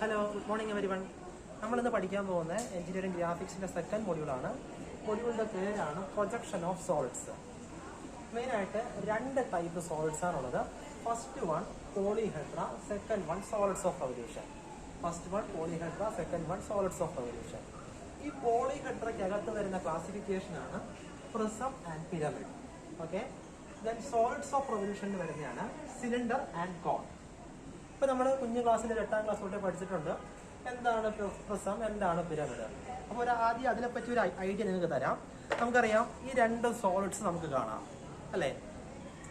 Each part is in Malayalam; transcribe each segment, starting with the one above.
Hello, good morning everyone. നമ്മളിന്ന് പഠിക്കാൻ പോകുന്ന എഞ്ചിനീയറിംഗ് ഗ്രാഫിക്സിന്റെ സെക്കൻഡ് മൊഡ്യൂളാണ്. മൊഡ്യൂളിന്റെ പേരാണ് പ്രൊജക്ഷൻ ഓഫ് സോളിഡ്സ്. മെയിനായിട്ട് രണ്ട് ടൈപ്പ് സോളിഡ്സ് ആണുള്ളത്. First one polyhedra, second one solids of revolution. ഈ പോളിഹെഡ്രയ്ക്കകത്ത് വരുന്ന ക്ലാസിഫിക്കേഷനാണ് prism and pyramid. Okay, then solids of റെവല്യൂഷനിൽ വരുന്നതാണ് സിലിണ്ടർ ആൻഡ് കോൺ. ഇപ്പൊ നമ്മൾ കുഞ്ഞു ക്ലാസ്സിൽ 8ാം ക്ലാസ് തൊട്ടേ പഠിച്ചിട്ടുണ്ട് എന്താണ് പ്രിസം, എന്താണ് പിരമിഡ്. അപ്പോൾ ആദ്യം അതിനെപ്പറ്റി ഒരു ഐഡിയ നിങ്ങൾക്ക് തരാം. നമുക്കറിയാം ഈ രണ്ട് സോളിഡ്സ് നമുക്ക് കാണാം അല്ലേ.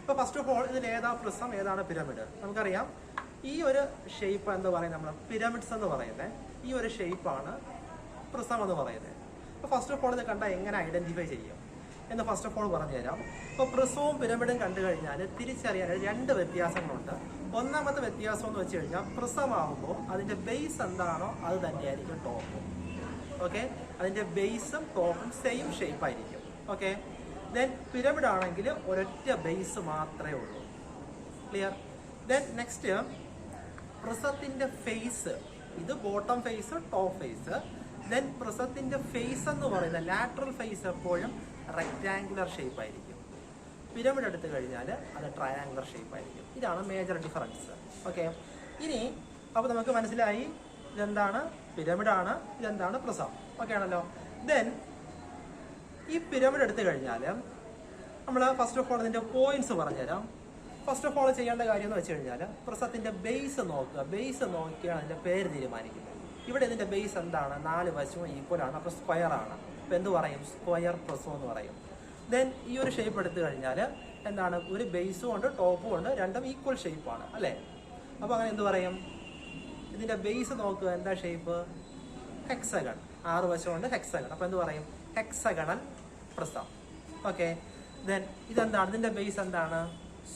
ഇപ്പൊ ഫസ്റ്റ് ഓഫ് ഓൾ ഇതിൽ ഏതാ പ്രിസം, ഏതാണ് പിരമിഡ് നമുക്കറിയാം. ഈ ഒരു ഷേപ്പ് എന്ന് പറയുന്നത് നമ്മൾ പിരമിഡ്സ് എന്ന് പറയുന്നത്, ഈ ഒരു ഷേപ്പാണ് പ്രിസം എന്ന് പറയുന്നത്. അപ്പോൾ ഫസ്റ്റ് ഓഫ് ഓൾ ഇത് കണ്ടാൽ എങ്ങനെ ഐഡന്റിഫൈ ചെയ്യും എന്ന് ഫസ്റ്റ് ഓഫ് ഓൾ പറഞ്ഞു തരാം. ഇപ്പോൾ പ്രിസവും പിരമിഡും കണ്ടു കഴിഞ്ഞാൽ തിരിച്ചറിയാൻ രണ്ട് വ്യത്യാസങ്ങളുണ്ട്. ഒന്നാമത്തെ വ്യത്യാസം എന്ന് വെച്ച് കഴിഞ്ഞാൽ പ്രിസമാകുമ്പോൾ അതിന്റെ ബേസ് എന്താണോ അത് തന്നെയായിരിക്കും ടോപ്പും. ഓക്കെ, അതിന്റെ ബേസും ടോപ്പും സെയിം ഷേപ്പ് ആയിരിക്കും. ഓക്കെ, ദെൻ പിരമിഡ് ആണെങ്കിൽ ഒരൊറ്റ ബേസ് മാത്രമേ ഉള്ളൂ. ക്ലിയർ? ദെൻ നെക്സ്റ്റ് പ്രിസത്തിന്റെ ഫേസ്, ഇത് bottom face, top face. Then പ്രിസത്തിന്റെ ഫേസ് എന്ന് പറയുന്ന ലാറ്ററൽ ഫേസ് എപ്പോഴും റെക്ടാങ്കുലർ ഷേപ്പ് ആയിരിക്കും. പിരമിഡ് എടുത്തു കഴിഞ്ഞാൽ അത് ട്രയാങ്കുലർ ഷേപ്പ് ആയിരിക്കും. ഇതാണ് മേജർ ഡിഫറൻസ്. ഓക്കെ, ഇനി അപ്പോൾ നമുക്ക് മനസ്സിലായി ഇതെന്താണ് പിരമിഡാണ്, ഇതെന്താണ് പ്രിസം. ഓക്കെ ആണല്ലോ. ദെൻ ഈ പിരമിഡ് എടുത്തു കഴിഞ്ഞാൽ നമ്മൾ ഫസ്റ്റ് ഓഫ് ഓൾ ഇതിന്റെ പോയിന്റ്സ് പറഞ്ഞുതരാം. ഫസ്റ്റ് ഓഫ് ഓൾ ചെയ്യേണ്ട കാര്യം എന്ന് വെച്ച് കഴിഞ്ഞാൽ പ്രിസത്തിന്റെ ബേസ് നോക്കുക. ബേസ് നോക്കിയാണ് അതിന്റെ പേര് തീരുമാനിക്കുന്നത്. ഇവിടെ ഇതിന്റെ ബേസ് എന്താണ്? 4 വശവും ഈക്വൽ ആണ്, അപ്പോൾ സ്ക്വയർ ആണ്. അപ്പോൾ എന്ത് പറയും? സ്ക്വയർ പ്രിസം എന്ന് പറയും. ദെൻ ഈ ഒരു ഷേപ്പ് എടുത്തു കഴിഞ്ഞാൽ എന്താണ്? ഒരു ബേസും ഉണ്ട്, ടോപ്പും ഉണ്ട്, രണ്ടും ഈക്വൽ ഷേപ്പാണ് അല്ലേ. അപ്പോൾ അങ്ങനെ എന്ത് പറയും? ഇതിന്റെ ബേസ് നോക്കുക, എന്താ ഷേപ്പ്? ഹെക്സഗൺ. 6 വശമുണ്ട്, ഹെക്സഗൺ. അപ്പോൾ എന്ത് പറയും? Hexagonal prism. ഓക്കെ, ദെൻ ഇതെന്താണ്? ഇതിന്റെ ബേസ് എന്താണ്?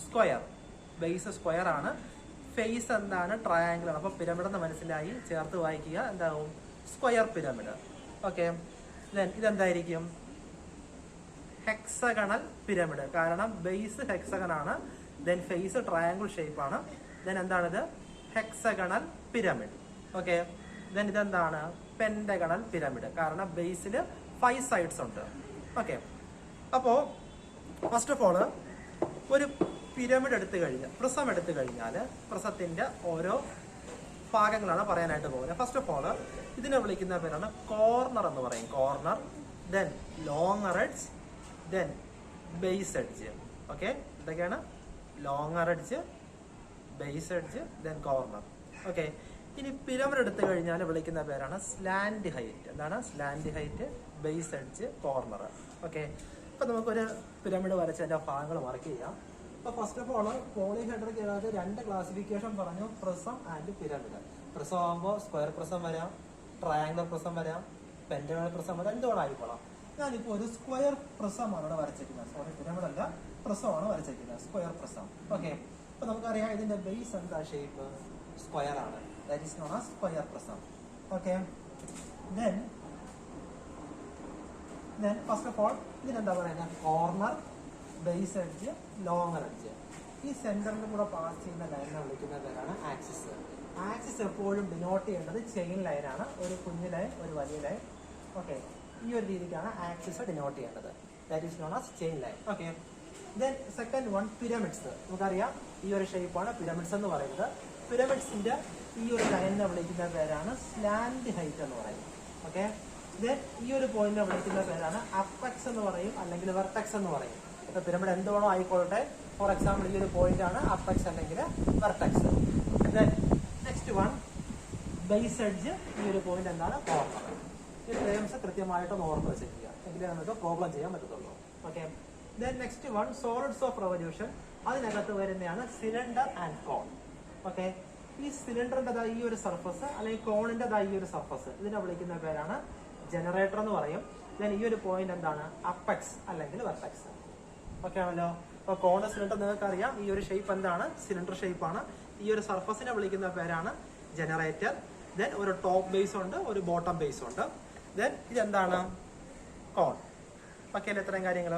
സ്ക്വയർ. ബേസ് സ്ക്വയർ ആണ്. ഫേസ് എന്താണ്? ട്രയാങ്കിളാണ്. അപ്പോൾ പിരമിഡ് എന്ന് മനസ്സിലായി, ചേർത്ത് വായിക്കുക. എന്താവും? Square pyramid. ഓക്കെ, ദെൻ ഇതെന്തായിരിക്കും? Hexagonal pyramid. കാരണം ബേസ് ഹെക്സഗൺ ആണ്, ദെൻ ഫേസ് ട്രയാങ്കിൾ ഷേപ്പ് ആണ്. ദെൻ എന്താണിത്? Hexagonal pyramid. ഓക്കെ, ദെൻ ഇതെന്താണ്? Pentagonal pyramid. കാരണം ബേസിൽ 5 സൈഡ്സ് ഉണ്ട്. ഓക്കെ, അപ്പോൾ ഫസ്റ്റ് ഓഫ് ഓൾ ഒരു പിരമിഡ് എടുത്തു കഴിഞ്ഞാൽ, പ്രിസം എടുത്തു കഴിഞ്ഞാൽ പ്രിസത്തിന്റെ ഓരോ ഭാഗങ്ങളാണ് പറയാനായിട്ട് പോകുന്നത്. ഫസ്റ്റ് ഓഫ് ഓൾ ഇതിനെ വിളിക്കുന്ന പേരാണ് കോർണർ എന്ന് പറയും. Corner, then longer edge, then base edge. Okay, ഇതൊക്കെയാണ് longer edge, base edge, then corner. Okay, ഇനി പിരമിഡ് എടുത്തു കഴിഞ്ഞാൽ വിളിക്കുന്ന പേരാണ് സ്ലാൻഡ് ഹൈറ്റ്. എന്താണ്? Slant height, base edge, corner. Okay, ഇപ്പൊ നമുക്കൊരു പിരമിഡ് വരച്ച് അതിന്റെ ഭാഗങ്ങൾ മാർക്ക് ചെയ്യാം. അപ്പൊ ഫസ്റ്റ് ഓഫ് ഓൾ പോളിഹെഡ്രയ്ക്കകത്ത് 2 ക്ലാസിഫിക്കേഷൻ പറഞ്ഞു, പ്രിസം ആൻഡ് പിരമിഡ്. പ്രിസം ആകുമ്പോൾ സ്ക്വയർ പ്രിസം വരാം, ട്രയാങ്കുലർ പ്രിസം വരാം, പെന്റഗണൽ പ്രിസം വരാം, എന്തുകൊണ്ട് ആയിക്കോളാം. ഞാനിപ്പോൾ ഒരു സ്ക്വയർ പ്രിസമാണ് ഇവിടെ വരച്ചിരിക്കുന്നത്. സോറി, പിരമിഡ് അല്ല, പ്രിസമാണ് വരച്ചിരിക്കുന്നത്, സ്ക്വയർ പ്രിസം. ഓക്കെ, അപ്പൊ നമുക്കറിയാം ഇതിന്റെ ബേസ് എന്താ? ഷേപ്പ് സ്ക്വയർ ആണ്. That is known as square prism. Okay, then first of all ഇതിനെന്താ പറയുന്നത്? Corner, base edge, longer edge. ഈ സെന്ററിന്റെ കൂടെ പാസ് ചെയ്യുന്ന ലൈനിനെ വിളിക്കുന്ന പേരാണ് ആക്സിസ്. ആക്സിസ് എപ്പോഴും ഡിനോട്ട് ചെയ്യേണ്ടത് ചെയിൻ ലൈനാണ്. ഒരു കുഞ്ഞു ലൈൻ, ഒരു വലിയ ലൈൻ. ഓക്കെ, ഈ ഒരു രീതിക്കാണ് ആക്സിസ് ഡിനോട്ട് ചെയ്യേണ്ടത്. That is known as chain line. Okay, then second one pyramids. നമുക്കറിയാം ഈ ഒരു ഷേപ്പാണ് പിരമിഡ്സ് എന്ന് പറയുന്നത്. പിരമിഡ്സിന്റെ ഈ ഒരു ലൈനിനെ വിളിക്കുന്ന പേരാണ് സ്ലാൻഡ് ഹൈറ്റ് എന്ന് പറയും. ഓക്കെ, ദെൻ ഈ ഒരു പോയിന്റിനെ വിളിക്കുന്ന പേരാണ് അപ്പെക്സ് എന്ന് പറയും, അല്ലെങ്കിൽ വെർട്ടെക്സ് എന്ന് പറയും. ഇപ്പൊ പിരമിഡ് എന്തുവേണോ ആയിക്കോട്ടെ. ഫോർ എക്സാമ്പിൾ ഈ ഒരു പോയിന്റ് ആണ് അപ്പെക്സ് അല്ലെങ്കിൽ vertex. Then next one base edge. ഈ ഒരു പോയിന്റ് എന്താണ്? കോർണർ. ഈ ടേംസ് കൃത്യമായിട്ട് ഓർമ്മ വെച്ചിരിക്കുക, എങ്കിലേ നമുക്ക് പ്രോബ്ലം ചെയ്യാൻ പറ്റത്തുള്ളൂ. Okay, then next one solids of revolution. അതിനകത്ത് വരുന്നതാണ് സിലിണ്ടർ ആൻഡ് കോൺ. ഓക്കെ, ഈ സിലിണ്ടറിന്റെ ഈ ഒരു സർഫസ് അല്ലെങ്കിൽ കോണിന്റെ ഈ ഒരു സർഫസ്, ഇതിനെ വിളിക്കുന്ന പേരാണ് ജനറേറ്റർ എന്ന് പറയും. ദെൻ ഈ ഒരു പോയിന്റ് എന്താണ്? അപ്പെക്സ് അല്ലെങ്കിൽ വെർട്ടെക്സ്. ഓക്കെ ആണല്ലോ. അപ്പൊ കോണ് സിലിണ്ടർ നിങ്ങൾക്ക് അറിയാം, ഈ ഒരു ഷേപ്പ് എന്താണ്? സിലിണ്ടർ ഷേപ്പാണ്. ഈ ഒരു സർഫസിനെ വിളിക്കുന്ന പേരാണ് ജനറേറ്റർ. ദെൻ ഒരു ടോപ്പ് ബേസ് ഉണ്ട്, ഒരു ബോട്ടം ബേസ് ഉണ്ട്. ദെൻ ഇതെന്താണ്? കോൺ. ഓക്കെ അല്ലേ? ഇത്രയും കാര്യങ്ങൾ.